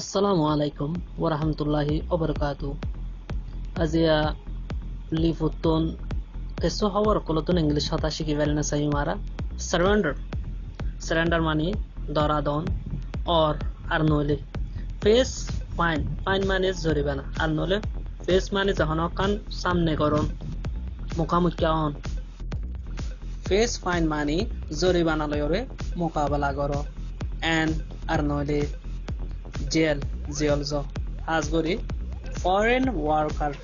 Assalamu alaikum warahmatullahi wabarakatuh. Azia lifuton keso hawar kolotun English hata shiki velna sayumara. Surrender. Surrender mani doradon or arnole. Face fine. Fine mani zoribana. Arnole face mani jahonokan samne koron. Mukhamukya on. Face fine mani zoribana loyore mukabala goro. And arnole jail also has gori foreign workers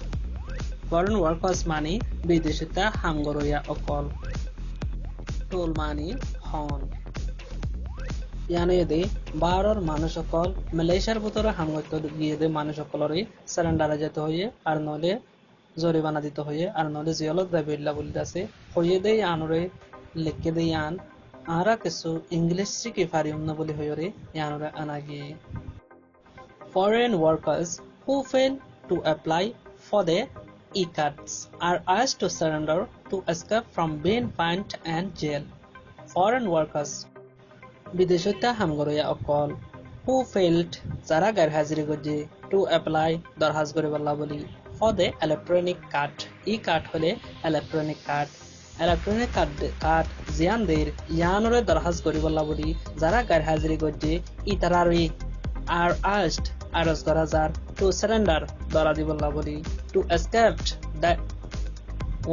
mani bideshita hangoroya okol toll mani hon yani de barar manush okol malaysiar butore hamgoto giye de manush okolori surrender jete hoye ar nole জরিমানা দিতে হয়ে আর নলে জিয়ালত দাবিল্লা বলিতাছে হয়ে দে আনরে লিখে দে আন আরা কিছু English শিখে পারিম না বলি হয়রে ইয়ানরে আনাগি Foreign workers who fail to apply for the e-cards are asked to surrender to escape from being fined and jail. Foreign workers bideshita hamgoroya okol who failed jara gair haziri goje to apply darhas gore balla boli for the electronic card e-card hole electronic card jian der yanore darhas gore balla boli jara gair haziri goje itarari are asked aras garazar to surrender daradi balla boli to escape that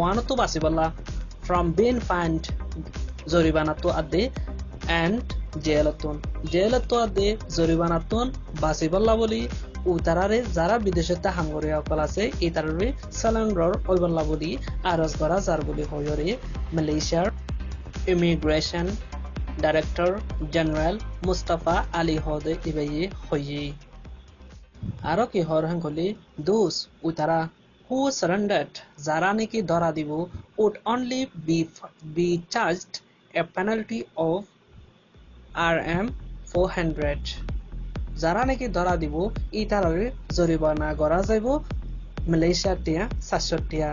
one to basiballa from being fined zoribana to adde and jailatun adde zoribana tun basiballa boli utarare jara bideshete hangore okol ase itarare surrender oiballa boli aras garazar boli hoyore Malaysia Immigration Director General Mustafa Ali Hode Ibaye hoye aro ki hor hangoli those utara who surrendered zarani ki dora dibo would only be charged a penalty of Rm 400 zarani ki dora dibo itarare joribana gora jaibo Malaysia tia 700 tia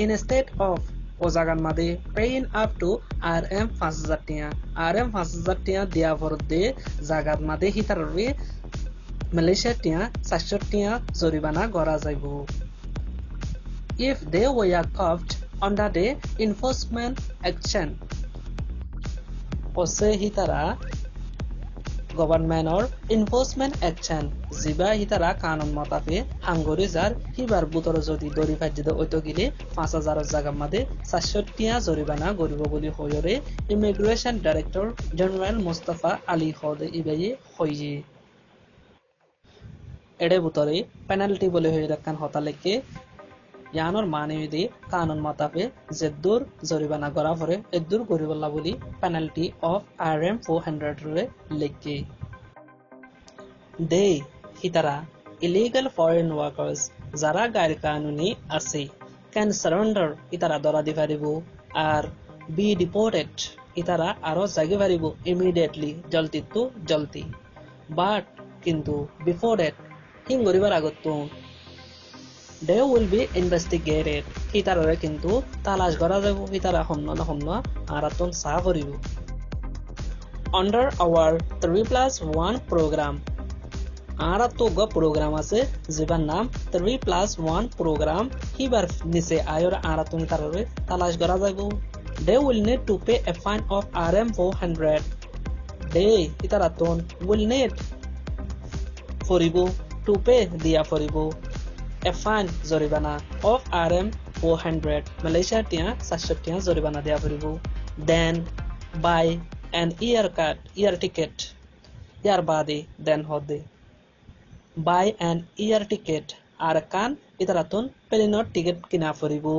instead of ojagan made paying up to Rm 5000 tia Rm 5000 tia dia borde jagat made hitarare Malaysia tia 700 tia joribana gora jaibo if they were caught under the enforcement action ose hitara government or enforcement action jiba hitara kanun matafe hangori jar hibar butor jodi dori fajide oito gile 5000 jaga made 700 tia joribana goribo boli hoyore Immigration Director General Mustafa Ali Hode ibaye hoye ede butore penalty bole hoye rakkan hotaleke yanor maneyide kanun matafe jeddur joribana gora pore eddur goriballa boli penalty of Rm 400 re leke they hitara illegal foreign workers jara gair kanuni ase can surrender itara dora diparibo ar be deported itara aro jagi paribo immediately jalti but kintu before that hingoribar agotto they will be investigated hitarare kintu talash gora jabo hitara homna araton sa koribo under our 3+1 program arato go program ase jibar naam 3+1 program hibar nise ayor araton hitarare talash gora jabo they will need to pay a fine of Rm 400 they hitaraton will need foribo to pay dia foribo a fine zoribana of Rm 400 Malaysia tia 700 tia zoribana dia foribo then buy an ear ticket yar bade then hode buy an ear ticket arkan itaraton pelinot ticket kina foribo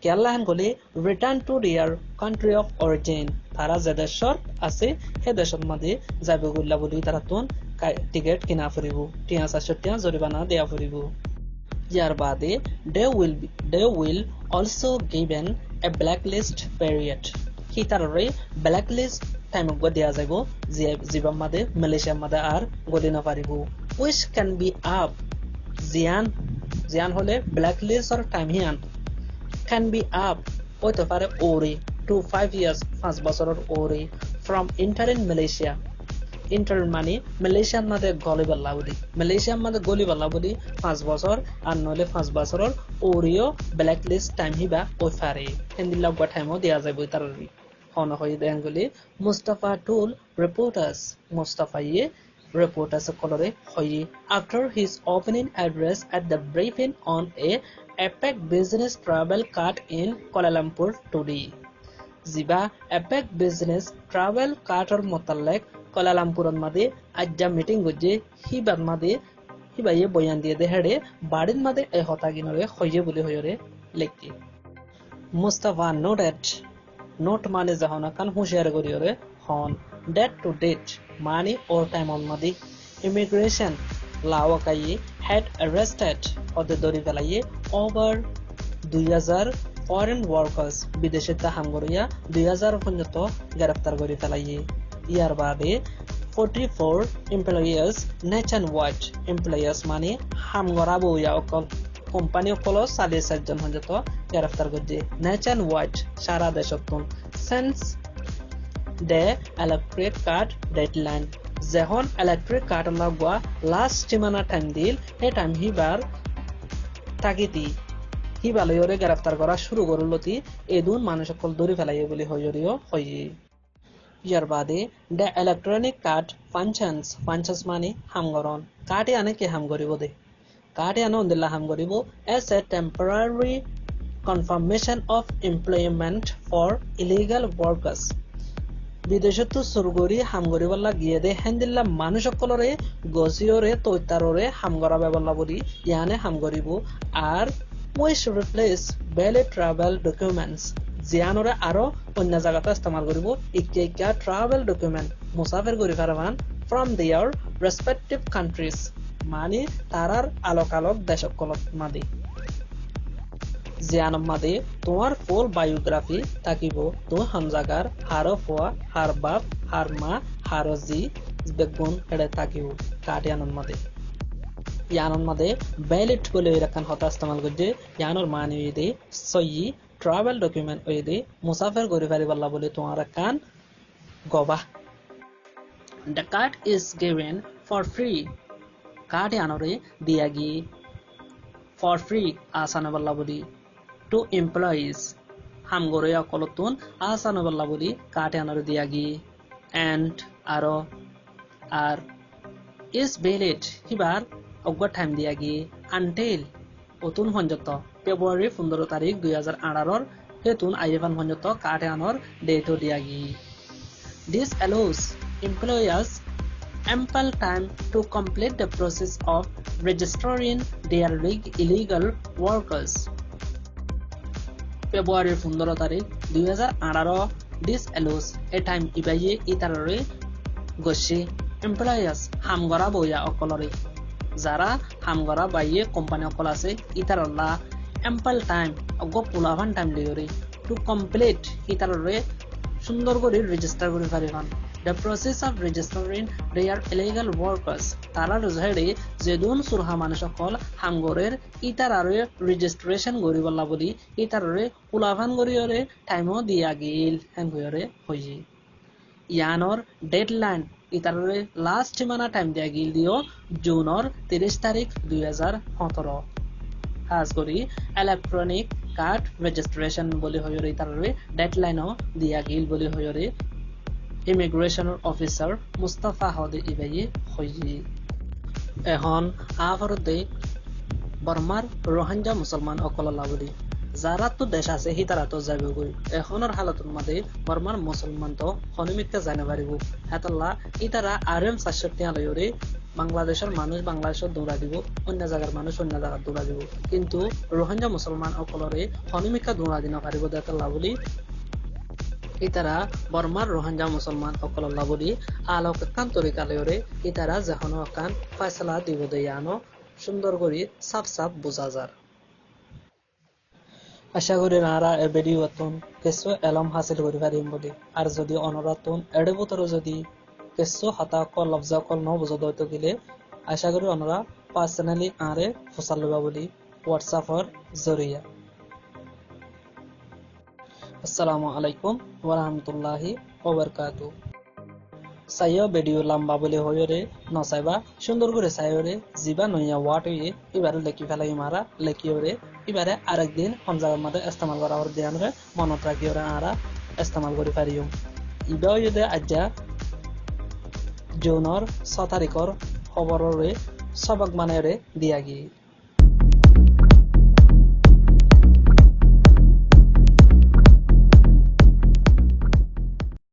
Kerala gole return to their country of origin thara jada short ase he deshot made jabe gulla boli taraton ticket kina foribo tia 700 tia zoribana dia foribo yar bade they will also given a blacklist period hitarare blacklist time go dia jaibo jiba made Malaysia made ar golina paribo which can be up zian hole blacklist or time hian can be up oito pare ore to 5 years 5 বছরের ore from entering Malaysia intern মানে মালয়েশিয়ার মধ্যে গলি বাল্লা বলি মালয়েশিয়ার মধ্যে গলি বাল্লা বলি 5 বছর আর নলে 5 বছরের ওরিও ব্ল্যাক লিস্ট টাইম হিবা ওই ফারে হিন্দি লগবা টাইমও দেয়া যাবে তার হন হয়ে দেনগুলি মুস্তাফা টুল রিপোর্টার্স মুস্তাফা ইয়ে reporters colore hoye after his opening address at the briefing on a APEC business travel card in Kuala Lumpur today. Ziba APEC business travel card or mutallek Kuala Lumpur made ajja meeting gojje hibad made hibaye boyan diye dehade badin made e hotaginore hoye boli hoyore lekti Mustafa noted note mane jahona kan hushiyar goriyore hon date to date money or time on madi immigration lawakaye had arrested or the dori felaye over 2000 foreign workers bideshe ta hamgoriya 2000 পর্যন্ত গ্রেফতার করে ফেলাইয়ে ইয়ার বাদে 44 employers nationwide employers মানে হামগরা বইয়া অকল company অকল 4.5 জন পর্যন্ত গ্রেফতার করছে nationwide সারা দেশতন since the electric card deadline যখন electric card লাগবা লাস্ট সীমানা টাইম দিল এই টাইম হিবার তাগিতি হিবালয়রে গ্রেফতার করা শুরু করলতি এদুন মানুষ সকল দড়ি ফেলাইয়ে বলে হইরিও হইয়ে ইয়ার বাদে the electronic card functions মানে হামগরন কাটে আনে কে হাম করিব দে কাটে আনে অন্দিল্লা হাম করিব as a temporary confirmation of employment for illegal workers বিদেশত সুরগরি হামগরি বল্লা গিয়ে দে হেন্দিল্লা মানুষ সকলরে গসিওরে তৈতাররে হামগরা বেবল্লা বলি ইয়ানে হামগরিব আর which replace valid travel documents জিয়ানরে আরো অন্য জায়গাতে ইস্তেমাল করিব ইক্কা ট্রাভেল ডকুমেন্ট মুসাফির করি পারবান from their respective countries মানে তারার আলোক দেশকলত মাদি জিয়ানম মাদে তোমার ফুল বায়োগ্রাফি থাকিব তো হামজাগার হার ফোয়া হার বাপ হার মা হার জি বেগুন এড়ে থাকিব কাটিয়ানম মাদে ইয়ানম মাদে ভ্যালিড বলে এরকম হতা ইস্তেমাল করছে ইয়ানর মানে দে সই ট্রাভেল ডকুমেন্ট ওই দে মুসাফির করি পারিবাল্লা বলে তোমার কান গবা the card is given for free card yanore diagi for free asana balla boli to employees hamgore akolotun asana balla boli card yanore diagi and aro ar is valid hibar ogwa time diagi until otun honjoto February 15 তারিখ 2018 hetun ayevan honjoto card yanor date diagi this allows employers ample time to complete the process of registering their illegal workers. February 15 তারিখ 2018 this allows a time ibaye itarare goshi employers hamgara boya okolore jara hamgara baye company okol ase itaralla ample time ogo pulavan time liore to complete itarare সুন্দর করে register করে পারিবান the process of registering their illegal workers তারা রজহেডে যেদুন সুরহা মানুষ সকল হাঙ্গরের ইতারারে registration গরিবল্লা বলি ইতারারে পুলাভান গরিয়রে টাইমও দিয়া Gill hang গরিয়রে হইজি ইয়ানর deadline ইতারারে last সীমানা টাইম দিয়া গিল দিও জুনর 30 তারিখ 2017 খাস করি ইলেকট্রনিক কার্ড রেজিস্ট্রেশন বলি হইরে ইতারারে ডেডলাইনও দিয়া গিল বলি হইরে ইমিগ্রেশন অফিসার মুস্তাফা হদে ইবাই হইজি এখন আফরদে বর্মার রোহিঙ্গা মুসলমান অকল লাবলি যারা তো দেশ আছে হি তারা তো যাবে গই এখনৰ হালতৰ মধ্যে বর্মার মুসলমান তো হনিমিককে জানে পারিব হেতলা ইতারা আরএম 400 লয়রে বাংলাদেশের মানুষ বাংলাদেশত দৌড়া দিব অন্য জায়গার মানুষ অন্য জায়গাত দৌড়া দিব কিন্তু রোহিঙ্গা মুসলমান অকলরে হনিমিকা দৌড়া দিন পারিব হেতলা বলি ইতারা বর্মার রোহিঙ্গা মুসলমান অকলল্লা বলি আলোক কান তরিকালয়রে ইতারা যখন কান ফয়সালা দিব দেয়ানো সুন্দর করে সাফ বোঝা যার আশা করি নারা এ ভিডিওতন কিছু এলম হাসিল করি পারিম বলি আর যদি অনরাতন এড়ে বতর যদি কিছু হতা কল লফজা কল ন বুঝা দইতো গিলে আশা করি অনরা পার্সোনালি আরে ফসাল লবা বলি হোয়াটসঅ্যাপর জরিয়া আসসালামু আলাইকুম ওয়া রাহমাতুল্লাহি ওয়া বারাকাতুহু সাইও ভিডিও লম্বা বলে হইরে নসাইবা সুন্দর করে সাইরে জিবা নইয়া ওয়াট হইয়ে এবারে লেখি ফেলাই মারা লেখি ওরে এবারে আরেকদিন কোন জায়গার মধ্যে ইস্তেমাল করা ওর ধ্যান রে মনত রাখি ওরে আরা ইস্তেমাল করে পারিও ইবাও যদি আজ্জা জুনৰ 6 তাৰিখৰ খবৰৰে সবক মানে দিয়া গিয়ে